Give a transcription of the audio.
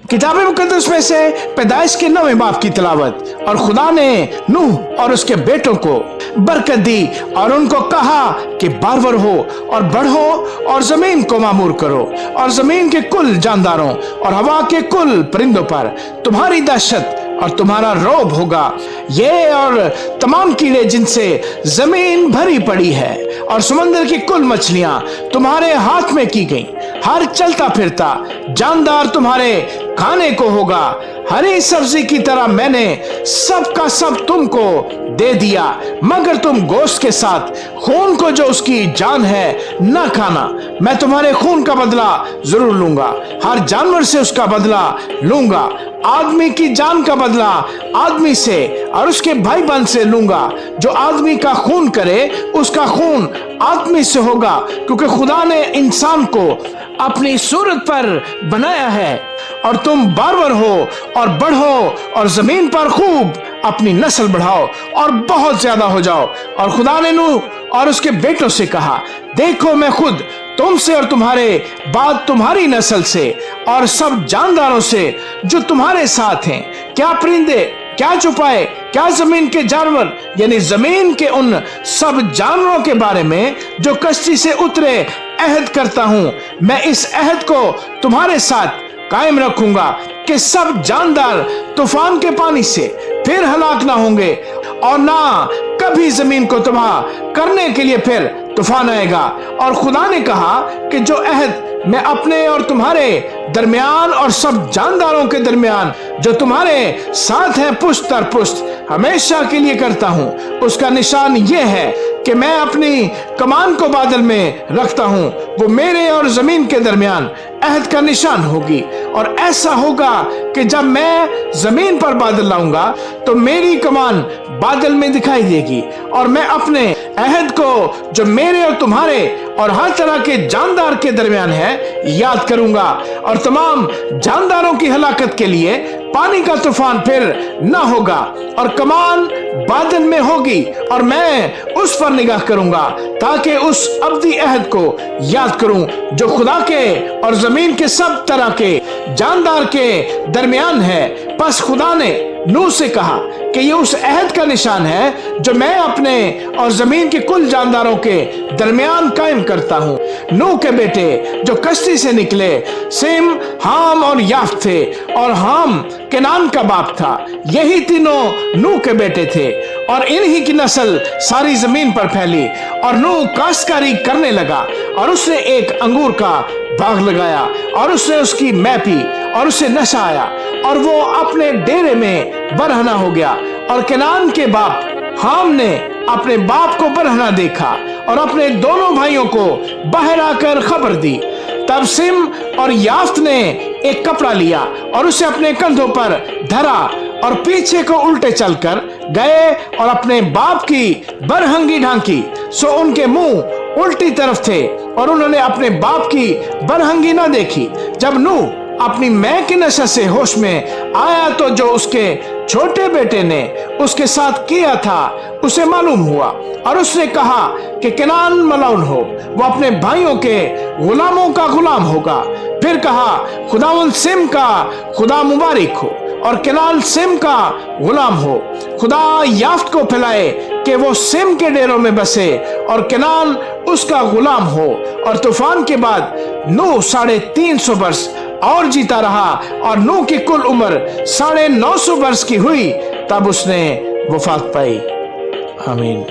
किताब मुकद्दस में से पैदाइश के 9वें बाब की तिलावत। और खुदा ने नूह और उसके बेटों को बरकत दी और उनको कहा कि बारवर हो और बढ़ो और जमीन को मामूर करो और जमीन के कुल जानदारों और हवा के कुल परिंदों पर तुम्हारी दहशत और तुम्हारा रौब होगा। ये और तमाम कीड़े जिनसे जमीन भरी पड़ी है और समुद्र की कुल मछलियां तुम्हारे हाथ में की गई। हर चलता फिरता जानदार तुम्हारे खाने को होगा। हरी सब्जी की तरह मैंने सब का सब तुमको दे दिया, मगर तुम गोश्त के साथ खून को जो उसकी जान है न खाना। मैं तुम्हारे खून का बदला जरूर लूंगा, हर जानवर से उसका बदला लूंगा। आदमी की जान का बदला आदमी से और उसके भाई बहन से लूंगा। जो आदमी का खून करे उसका खून आदमी से होगा, क्योंकि खुदा ने इंसान को अपनी सूरत पर बनाया है। और तुम बारवर हो और बढ़ो और जमीन पर खूब अपनी नस्ल बढ़ाओ और बहुत ज्यादा हो जाओ। और खुदा ने नूह और उसके बेटों से कहा, देखो मैं खुद तुमसे और तुम्हारे बाद तुम्हारी नस्ल से और सब जानदारों से जो तुम्हारे साथ हैं, क्या परिंदे, क्या चुपाए, क्या जमीन के जानवर, यानी जमीन के उन सब जानवरों के बारे में जो कश्ती से उतरे अहद करता हूं। मैं इस अहद को तुम्हारे साथ कायम रखूंगा कि सब जानदार तूफान के पानी से फिर हलाक ना होंगे और ना कभी जमीन को तबाह करने के लिए फिर तूफान आएगा। और खुदा ने कहा कि जो अहद मैं अपने और तुम्हारे दरमियान और सब जानदारों के दरमियान जो तुम्हारे साथ है पुश्त दर पुश्त हमेशा के लिए करता हूं, उसका निशान यह है कि मैं अपनी कमान को बादल में रखता हूं। वो मेरे और जमीन के दरमियान अहद का निशान होगी। और ऐसा होगा कि जब मैं जमीन पर बादल लाऊंगा तो मेरी कमान बादल में दिखाई देगी और मैं अपने अहद को जो मेरे और तुम्हारे और हर तरह के जानदार के दरमियान है याद करूंगा। और तमाम जानदारों की हलाकत के लिए पानी का तूफान फिर न होगा और कमान बादल में होगी और मैं उस पर निगाह करूंगा ताकि उस अब्दी अहद को याद करूं जो खुदा के और जमीन के सब तरह के जानदार के दरमियान है। बस खुदा ने नूह से कहा कि ये उस अहद का निशान है जो मैं अपने और जमीन के कुल जानदारों के दरमियान कायम करता हूँ। नूह के बेटे जो कश्ती से निकले सेम, हाम और याफ थे और हाम केनान का बाप था। यही तीनों नूह के बेटे थे और इन्हीं की नस्ल सारी जमीन पर फैली। और नूह काश्तकारी करने लगा और उसने एक अंगूर का बाग लगाया और उसने उसकी मै पी और उसे नशा आया और वो अपने डेरे में बरहना हो गया। और केनान के बाप हाम ने अपने बाप को बरहना देखा और अपने दोनों भाइयों को बाहर आकर खबर दी। तब सिम और याफ्त ने एक कपड़ा लिया और उसे अपने कंधों पर धरा और पीछे को उल्टे चलकर गए और अपने बाप की बरहंगी ढांकी। सो उनके मुंह उल्टी तरफ थे और उन्होंने अपने बाप की बरहंगी न देखी। जब नूह अपनी मैं की नशा से होश में आया तो जो उसके छोटे बेटे ने उसके साथ किया था उसे मालूम हुआ और उसने कहा कि केनान मलऊन हो, वो अपने भाइयों के गुलामों का गुलाम होगा। फिर कहा खुदावंद सिम का खुदा मुबारक हो और केनान सिम का गुलाम हो। खुदा याफ्त को फैलाए कि वो सिम के डेरों में बसे और केनान उसका गुलाम हो। और तूफान के बाद नूह 350 वर्ष और जीता रहा और नूह की कुल उम्र 950 वर्ष की हुई, तब उसने वफात पाई। आमीन।